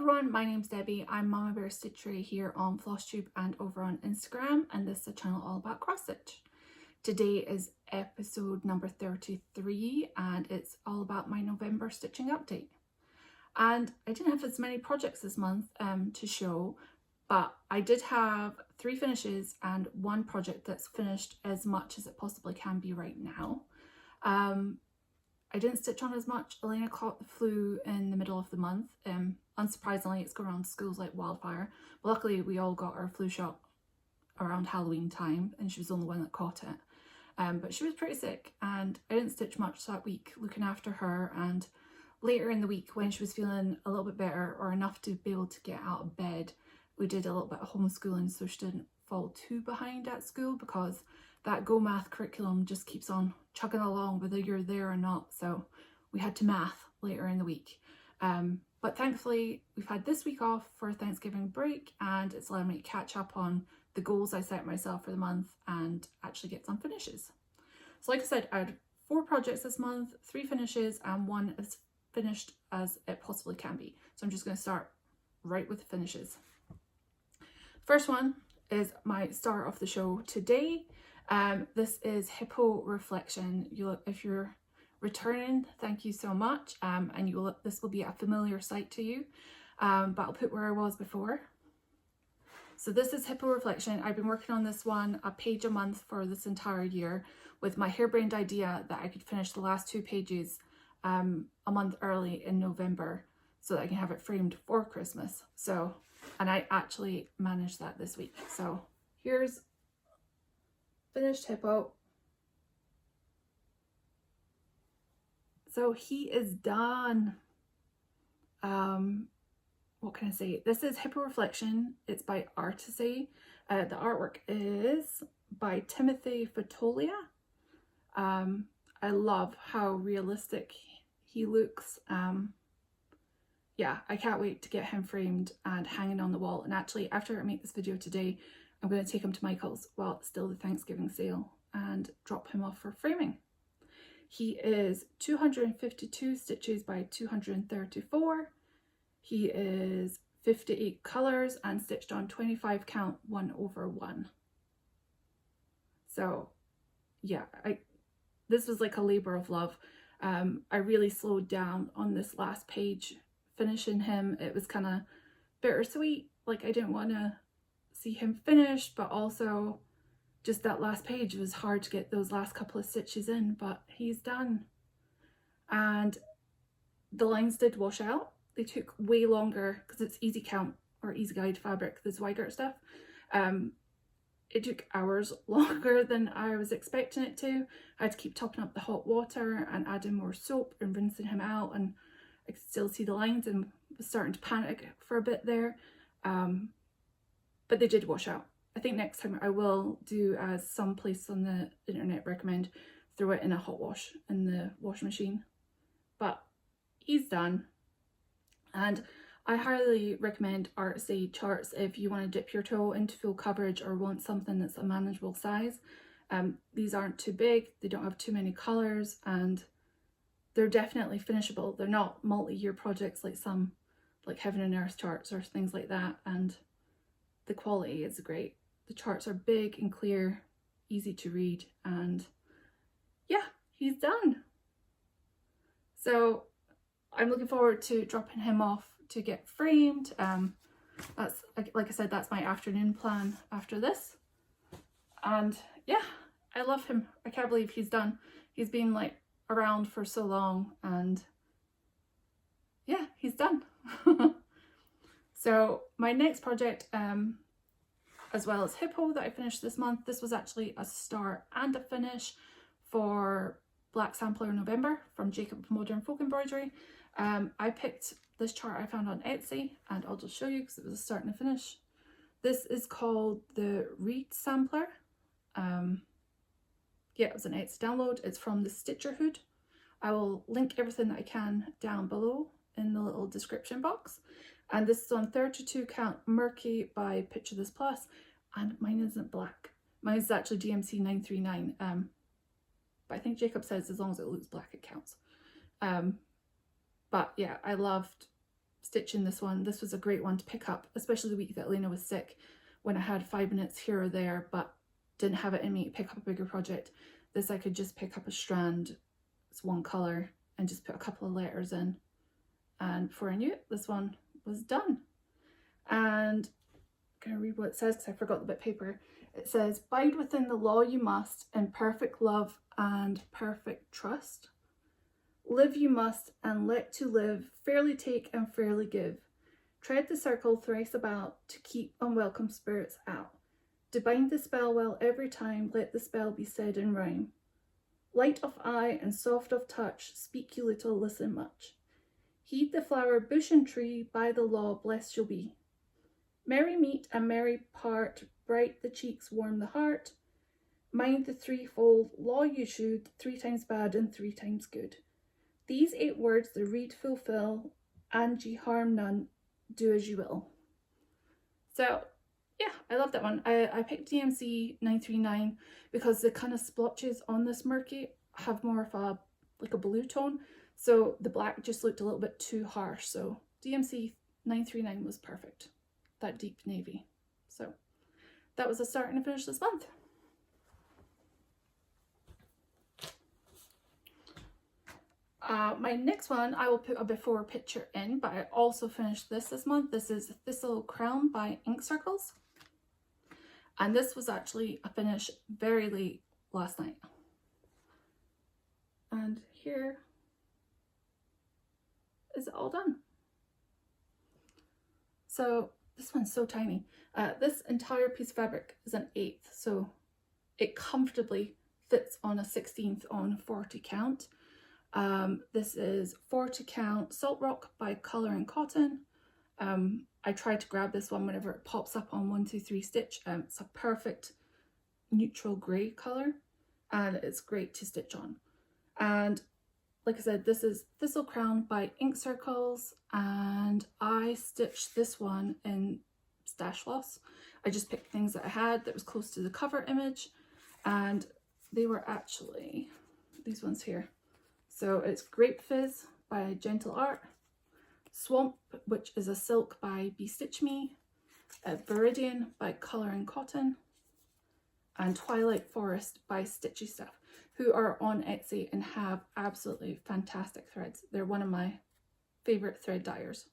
everyone, my name's Debbie. I'm Mama Bear Stitchery here on Flosstube and over on Instagram, and this is a channel all about cross stitch. Today is episode number 33 and it's all about my November stitching update. And I didn't have as many projects this month to show, but I did have 3 finishes and 1 project that's finished as much as it possibly can be right now. I didn't stitch on as much. Elena caught the flu in the middle of the month. Unsurprisingly, it's going around schools like wildfire. But luckily, we all got our flu shot around Halloween time, and she was the only one that caught it. But she was pretty sick, and I didn't stitch much that week looking after her. And later in the week, when she was feeling a little bit better or enough to be able to get out of bed, we did a little bit of homeschooling so she didn't fall too behind at school, because that Go Math curriculum just keeps on chugging along whether you're there or not. So we had to math later in the week. But thankfully we've had this week off for Thanksgiving break, and it's allowed me to catch up on the goals I set myself for the month and actually get some finishes. So like I said, I had 4 projects this month, 3 finishes, and 1 as finished as it possibly can be. So I'm just going to start right with the finishes. First one is my star of the show today. This is Hippo Reflection. If you're returning, thank you so much, and this will be a familiar sight to you, but I'll put where I was before. So this is Hippo Reflection. I've been working on this one a page a month for this entire year, with my harebrained idea that I could finish the last 2 pages a month early in November so that I can have it framed for Christmas. And I actually managed that this week. So here's finished Hippo. So he is done. What can I say? This is Hippo Reflection. It's by Artecy. The artwork is by Timothy Fotolia. I love how realistic he looks. Yeah, I can't wait to get him framed and hanging on the wall. And actually, after I make this video today, I'm going to take him to Michael's while it's still the Thanksgiving sale and drop him off for framing. He is 252 stitches by 234. He is 58 colours and stitched on 25 count 1/1. So yeah, this was like a labour of love. I really slowed down on this last page finishing him. It was kind of bittersweet. Like, I didn't want to see him finished, but also just that last page was hard to get those last couple of stitches in, but he's done. And the lines did wash out. They took way longer because it's easy count or easy guide fabric, the Zweigart stuff. It took hours longer than I was expecting it to. I had to keep topping up the hot water and adding more soap and rinsing him out, and I could still see the lines and was starting to panic for a bit there. But they did wash out. I think next time I will do, as some places on the internet recommend, throw it in a hot wash in the washing machine. But he's done. And I highly recommend Artecy charts if you want to dip your toe into full coverage or want something that's a manageable size. These aren't too big, they don't have too many colours, and they're definitely finishable. They're not multi-year projects like some, like Heaven and Earth charts or things like that, and the quality is great. The charts are big and clear, easy to read, and yeah, he's done. So I'm looking forward to dropping him off to get framed. That's, like I said, that's my afternoon plan after this. And yeah, I love him. I can't believe he's done. He's been like around for so long, and yeah, he's done. So my next project, as well as Hippo, that I finished this month, this was actually a start and a finish for Black Sampler November from Jacob Modern Folk Embroidery. I picked this chart I found on Etsy, and I'll just show you because it was a start and a finish. This is called the Rede sampler. Yeah, it was an Etsy download. It's from the Stitcherhood. I will link everything that I can down below in the little description box. And this is on 32 count Murky by Picture This Plus, and mine isn't black. Mine is actually GMC 939. But I think Jacob says as long as it looks black it counts. But yeah, I loved stitching this one. This was a great one to pick up, especially the week that Elena was sick, when I had 5 minutes here or there but didn't have it in me to pick up a bigger project. This I could just pick up a strand, it's one colour, and just put a couple of letters in, and before I knew it, this one was done. And I'm going to read what it says because I forgot the bit of paper. It says, "Bide within the law you must, in perfect love and perfect trust. Live you must, and let to live, fairly take and fairly give. Tread the circle thrice about, to keep unwelcome spirits out. To bind the spell well every time, let the spell be said in rhyme. Light of eye and soft of touch, speak you little, listen much. Heed the flower, bush and tree, by the law blessed you'll be. Merry meet and merry part, bright the cheeks, warm the heart. Mind the threefold law you should, 3 times bad and 3 times good. These 8 words the Rede fulfill, and ye harm none, do as you will." So yeah, I love that one. I picked DMC 939 because the kind of splotches on this Murky have more of a like a blue tone, so the black just looked a little bit too harsh. So DMC 939 was perfect, that deep navy. So that was a start and a finish this month. My next one, I will put a before picture in, but I also finished this month. This is Thistle Crown by Ink Circles. And this was actually a finish very late last night. And here is it all done. So this one's so tiny. This entire piece of fabric is an 1/8, so it comfortably fits on a 16th on 40 count. This is 40 count Salt Rock by Colour and Cotton. I tried to grab this one whenever it pops up on 123 Stitch. It's a perfect neutral grey colour and it's great to stitch on. And like I said, this is Thistle Crown by Ink Circles, and I stitched this one in stash floss. I just picked things that I had that was close to the cover image, and they were actually these ones here. So it's Grape Fizz by Gentle Art, Swamp, which is a silk by Be Stitch Me, Viridian by Colour and Cotton, and Twilight Forest by Stitchy Stuff, who are on Etsy and have absolutely fantastic threads. They're one of my favourite thread dyers.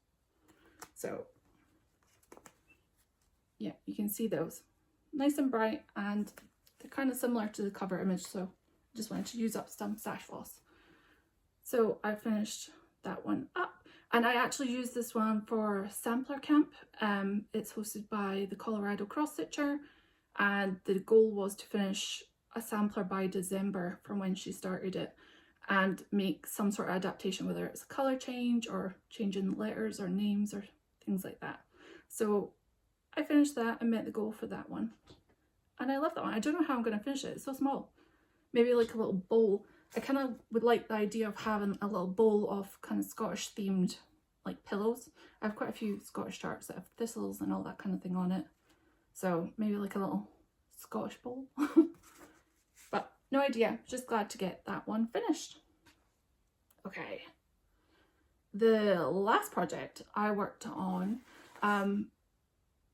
So yeah, you can see those. Nice and bright, and they're kind of similar to the cover image, so I just wanted to use up some stash floss. So I finished that one up, and I actually used this one for Sampler Camp. It's hosted by the Colorado Cross Stitcher, and the goal was to finish a sampler by December from when she started it and make some sort of adaptation, whether it's a colour change or changing letters or names or things like that. So I finished that and met the goal for that one, and I love that one. I don't know how I'm going to finish it, it's so small. Maybe like a little bowl. I kind of would like the idea of having a little bowl of kind of Scottish themed like pillows. I have quite a few Scottish charts that have thistles and all that kind of thing on it. So maybe like a little Scottish bowl. But no idea, just glad to get that one finished. Okay. The last project I worked on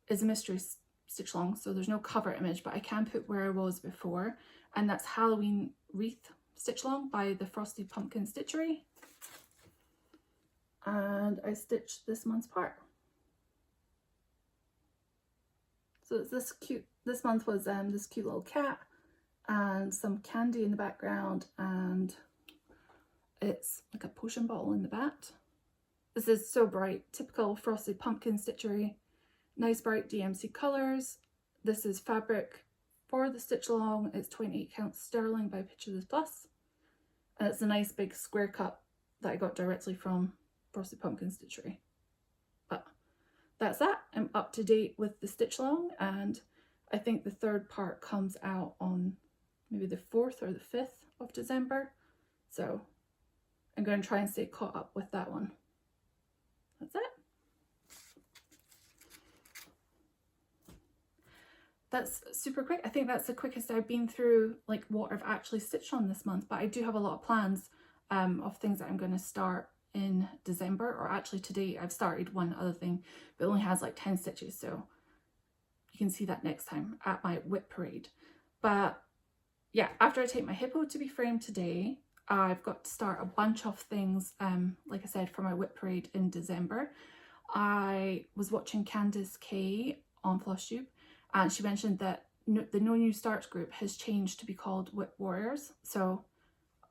is a mystery stitch along, so there's no cover image, but I can put where I was before, and that's Halloween Wreath Stitch Along by the Frosty Pumpkin Stitchery, and I stitched this month's part. So it's this cute, this month was this cute little cat and some candy in the background, and it's like a potion bottle in the back. This is so bright, typical Frosty Pumpkin Stitchery, nice bright DMC colours. This is fabric for the stitch along. It's 28 count sterling by Picture This Plus, and it's a nice big square cut that I got directly from Frosty Pumpkin Stitchery. But that's that. I'm up to date with the stitch along, and I think the third part comes out on maybe the 4th or the 5th of December, so I'm going to try and stay caught up with that one. That's it. That's super quick. I think that's the quickest I've been through like what I've actually stitched on this month, but I do have a lot of plans of things that I'm going to start in December, or actually today I've started one other thing, but it only has like 10 stitches, so you can see that next time at my whip parade. But yeah, after I take my hippo to be framed today, I've got to start a bunch of things, like I said, for my whip parade in December. I was watching Candice K on Flosstube, and she mentioned that the No New Starts group has changed to be called Whip Warriors. So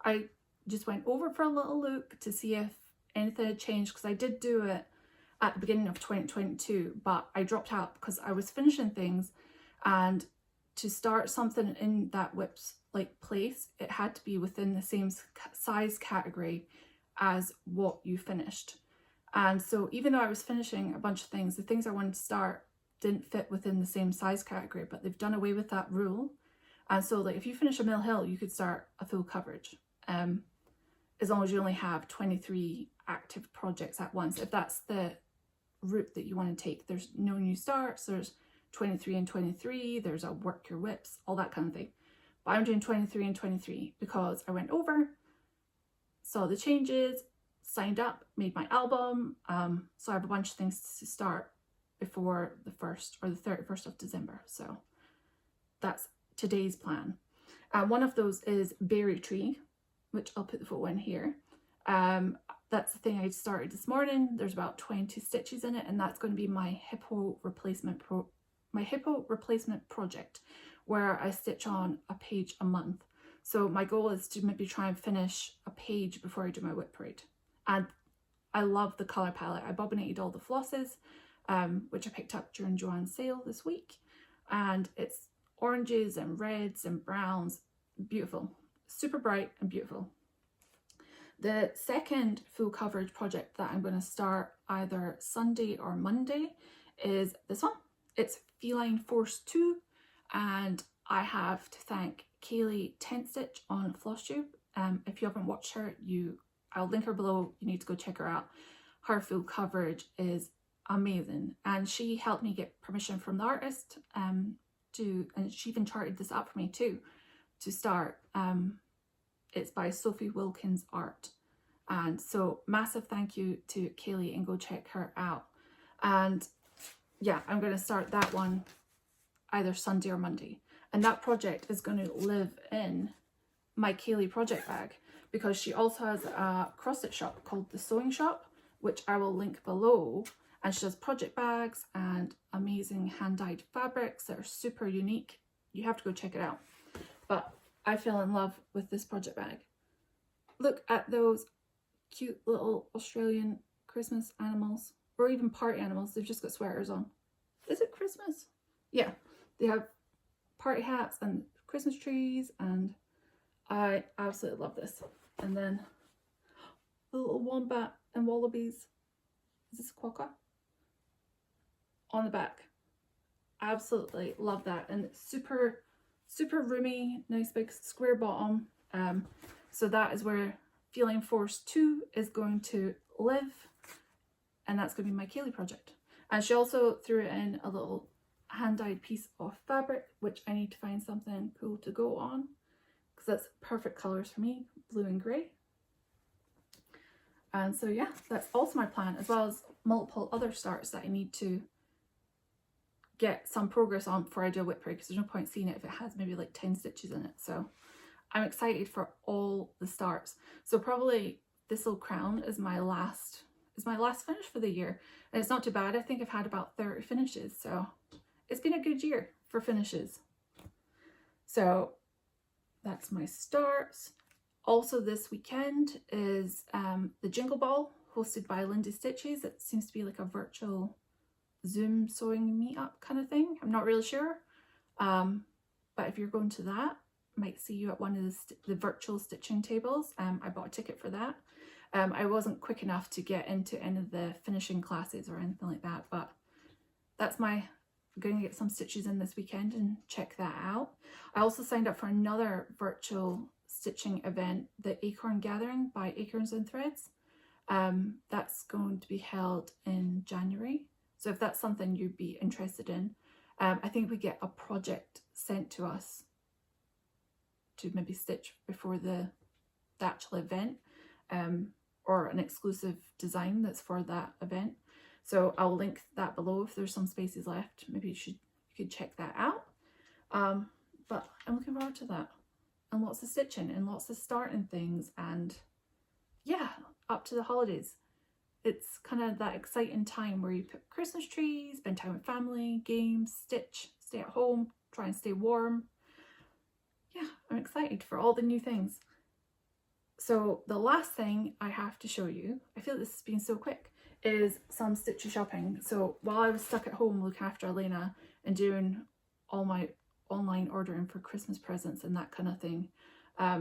I just went over for a little look to see if anything had changed, because I did do it at the beginning of 2022, but I dropped out because I was finishing things, and to start something in that whips like place, it had to be within the same size category as what you finished. And so even though I was finishing a bunch of things, the things I wanted to start didn't fit within the same size category, but they've done away with that rule. And so like if you finish a mill hill, you could start a full coverage, as long as you only have 23 active projects at once. If that's the route that you want to take, there's no new starts, there's 23 and 23, there's a work your whips, all that kind of thing. But I'm doing 23 and 23 because I went over, saw the changes, signed up, made my album, so I have a bunch of things to start before the 1st or the 31st of December. So that's today's plan. One of those is Berry Tree, which I'll put the photo in here. That's the thing I started this morning. There's about 20 stitches in it, and that's going to be my hippo replacement project, where I stitch on a page a month. So my goal is to maybe try and finish a page before I do my whip parade. And I love the colour palette. I bobbinated all the flosses, which I picked up during Joanne's sale this week. And it's oranges and reds and browns. Beautiful. Super bright and beautiful. The second full coverage project that I'm going to start either Sunday or Monday is this one. It's Feline Force 2, and I have to thank Kaylee Tent Stitch on Flosstube. If you haven't watched her, I'll link her below. You need to go check her out. Her full coverage is amazing, and she helped me get permission from the artist and she even charted this up for me too to start. It's by Sophie Wilkins Art, and so massive thank you to Kaylee, and go check her out. And yeah, I'm going to start that one either Sunday or Monday, and that project is going to live in my Kaylee project bag, because she also has a cross stitch shop called The Sewing Shop, which I will link below, and she does project bags and amazing hand-dyed fabrics that are super unique. You have to go check it out. But I fell in love with this project bag. Look at those cute little Australian Christmas animals, or even party animals. They've just got sweaters on. Is it Christmas? Yeah, they have party hats and Christmas trees, and I absolutely love this. And then the little wombat and wallabies. Is this a quokka? On the back. Absolutely love that. And it's super, super roomy, nice big square bottom. So that is where Feline Force 2 is going to live. And that's going to be my Kaylee project. And she also threw in a little hand-dyed piece of fabric, which I need to find something cool to go on, because that's perfect colours for me, blue and grey. And so yeah, that's also my plan, as well as multiple other starts that I need to get some progress on before I do a whip parade, because there's no point seeing it if it has maybe like 10 stitches in it. So I'm excited for all the starts. So probably Thistle Crown is my last finish for the year, and it's not too bad. I think I've had about 30 finishes, so it's been a good year for finishes. So that's my starts. Also this weekend is the Jingle Ball, hosted by Lindy Stitches. It seems to be like a virtual Zoom sewing meetup kind of thing. I'm not really sure, but if you're going to that, I might see you at one of the virtual stitching tables. I bought a ticket for that. I wasn't quick enough to get into any of the finishing classes or anything like that, but that's I'm going to get some stitches in this weekend and check that out. I also signed up for another virtual stitching event, the Acorn Gathering by Acorns and Threads. That's going to be held in January. So if that's something you'd be interested in, I think we get a project sent to us to maybe stitch before the actual event, or an exclusive design that's for that event. So I'll link that below if there's some spaces left. Maybe you could check that out. But I'm looking forward to that, and lots of stitching and lots of starting things, and yeah, up to the holidays. It's kind of that exciting time where you put Christmas trees, spend time with family, games, stitch, stay at home, try and stay warm. Yeah, I'm excited for all the new things. So the last thing I have to show you, I feel this has been so quick, is some Stitchery shopping. So while I was stuck at home looking after Elena and doing all my online ordering for Christmas presents and that kind of thing, I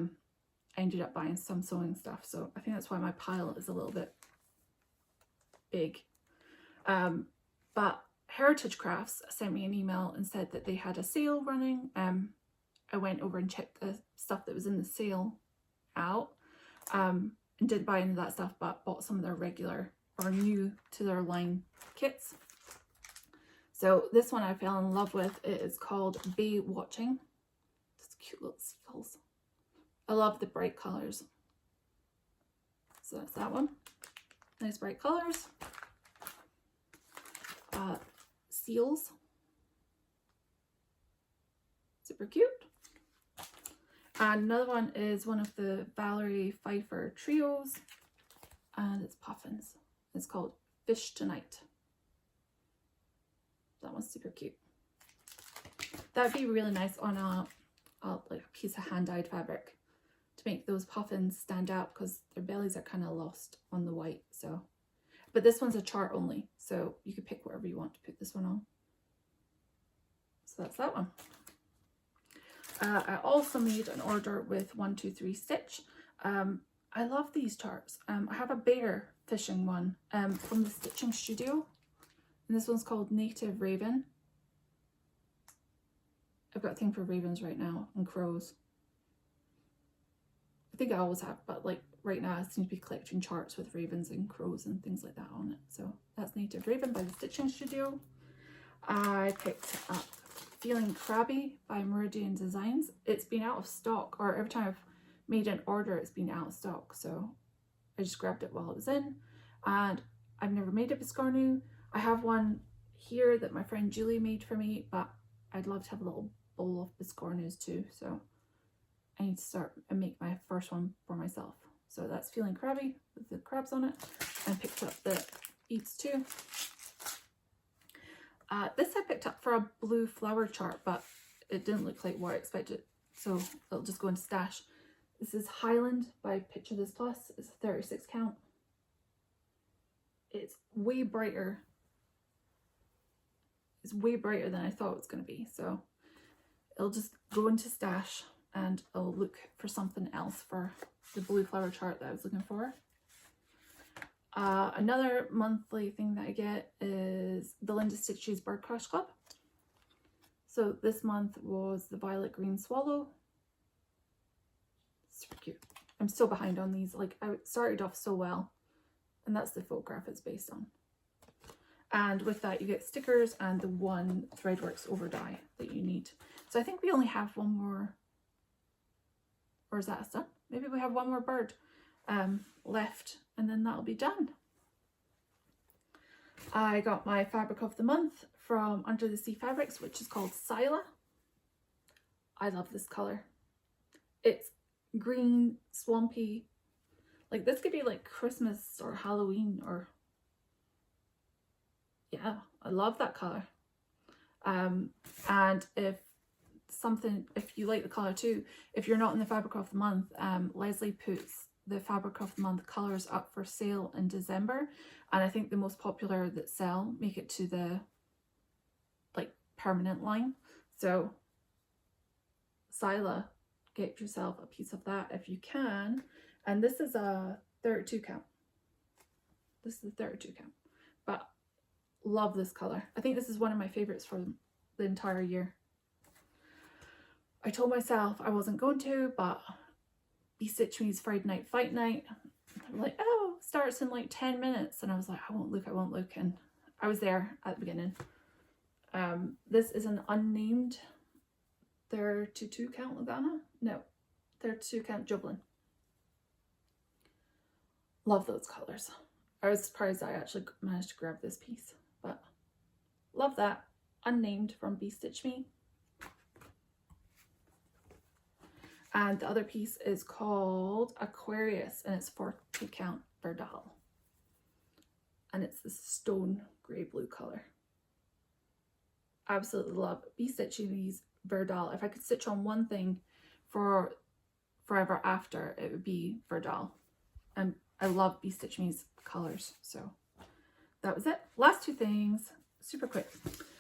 ended up buying some sewing stuff. So I think that's why my pile is a little bit big. But Heritage Crafts sent me an email and said that they had a sale running. I went over and checked the stuff that was in the sale out, and didn't buy any of that stuff, but bought some of their regular or new to their line kits. So this one I fell in love with. It is called Bay Watching. It's cute little seagulls. I love the bright colours. So that's that one. Nice bright colours. Seals. Super cute. And another one is one of the Valerie Pfeiffer trios, and it's puffins. It's called Fish Tonight. That one's super cute. That'd be really nice on like a piece of hand-dyed fabric to make those puffins stand out, because their bellies are kind of lost on the white. So, but this one's a chart only, so you could pick whatever you want to put this one on. So that's that one. I also made an order with 123 Stitch. I love these charts. I have a bear fishing one from the Stitching Studio, and this one's called Native Raven. I've got a thing for ravens right now, and crows. I think I always have, but like right now I seem to be collecting charts with ravens and crows and things like that on it. So that's Native Raven by the Stitching Studio. I picked up Feeling Crabby by Meridian Designs. It's been out of stock, or every time I've made an order it's been out of stock, so I just grabbed it while it was in. And I've never made a biscornu. I have one here that my friend Julie made for me, but I'd love to have a little bowl of biscornus too, so I need to start and make my first one for myself. So that's Feeling Crabby with the crabs on it. And picked up the beads too. This I picked up for a blue flower chart, but it didn't look like what I expected, so it'll just go into stash. This is Highland by Picture This Plus. It's a 36 count. It's way brighter. It's way brighter than I thought it was going to be, so it'll just go into stash, and I'll look for something else for the blue flower chart that I was looking for. Another monthly thing that I get is the Linda Stitches Bird Crush Club. So this month was the Violet Green Swallow. Super cute. I'm so behind on these. Like, I started off so well, and that's the photograph it's based on. And with that you get stickers and the one Threadworks over die that you need. So I think we only have one more, or is that us done? Maybe we have one more bird left, and then that'll be done. I got my fabric of the month from Under the Sea Fabrics, which is called Sila. I love this colour. It's green, swampy. Like, this could be like Christmas or Halloween, or yeah, I love that colour. And if you like the colour too, if you're not in the fabric of the month, Leslie puts the fabric of the month colours up for sale in December, and I think the most popular that sell make it to the like permanent line. So Sila, get yourself a piece of that if you can. And this is a 32 count. This is the 32 count, but love this colour. I think this is one of my favourites for the entire year. I told myself I wasn't going to, but Be Stitch Me's Friday Night Fight Night, I'm like, oh, starts in like 10 minutes, and I was like, I won't look, and I was there at the beginning. This is an unnamed 32 count Lugana? No, 32 count Jublin. Love those colors. I was surprised I actually managed to grab this piece, but love that. Unnamed from Be Stitch Me. And the other piece is called Aquarius, and it's 40 count Verdal. And it's the stone grey blue colour. Absolutely love Be Stitch Me's Verdal. If I could stitch on one thing for forever after, it would be Verdal. And I love Be Stitch Me's colours. So that was it. Last two things, super quick.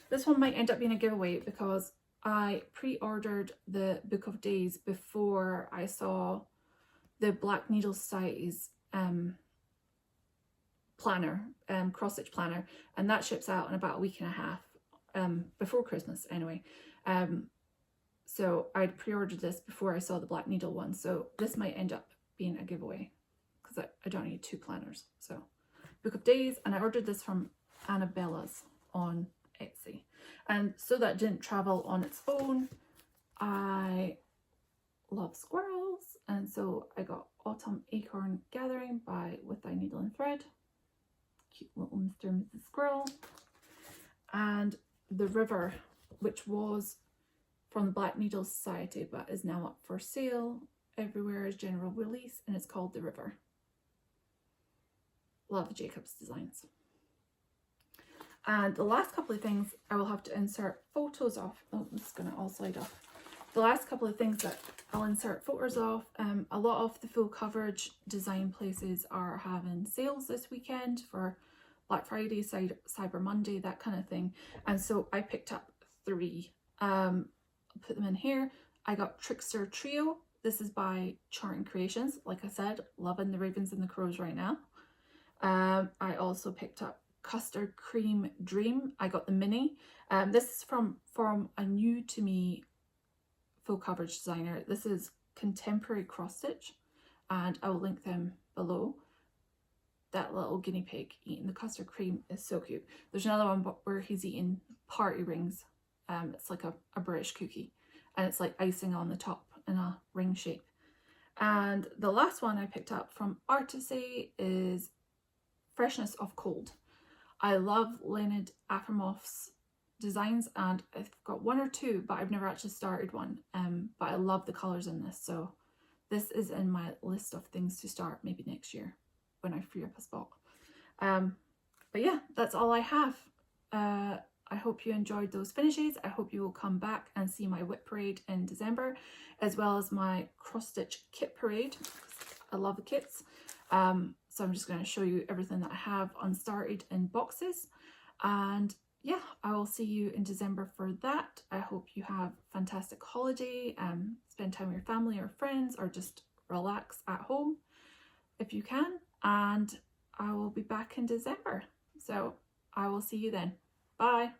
This one might end up being a giveaway because I pre-ordered the Book of Days before I saw the Black Needle Society's planner, cross stitch planner, and that ships out in about a week and a half, before Christmas anyway. So I'd pre-ordered this before I saw the Black Needle one, so this might end up being a giveaway because I don't need two planners. So Book of Days, and I ordered this from Annabella's on Etsy. And so that didn't travel on its own, I love squirrels, and so I got Autumn Acorn Gathering by With Thy Needle and Thread. Cute little Mr. and Mrs. Squirrel. And The River, which was from the Black Needle Society but is now up for sale everywhere as general release, and it's called The River. Love the Jacobs designs. And the last couple of things I will have to insert photos of. Oh, this is going to all slide off. The last couple of things that I'll insert photos of. A lot of the full coverage design places are having sales this weekend for Black Friday, Cyber Monday, that kind of thing. And so I picked up 3. I'll put them in here. I got Trickster Trio. This is by Charting Creations. Like I said, loving the Ravens and the Crows right now. I also picked up Custard Cream Dream. I got the mini. This is from a new to me full coverage designer. This is Contemporary Cross Stitch, and I will link them below. That little guinea pig eating the custard cream is so cute. There's another one where he's eating party rings. It's like a British cookie, and it's like icing on the top in a ring shape. And the last one I picked up from Artecy is Freshness of Cold. I love Leonid Afromov's designs, and I've got 1 or 2, but I've never actually started one. But I love the colours in this, so this is in my list of things to start maybe next year when I free up a spot. But yeah, that's all I have. I hope you enjoyed those finishes. I hope you will come back and see my whip parade in December, as well as my cross stitch kit parade. I love the kits. So I'm just going to show you everything that I have unstarted in boxes. And yeah, I will see you in December for that. I hope you have a fantastic holiday, spend time with your family or friends, or just relax at home if you can. And I will be back in December. So I will see you then. Bye.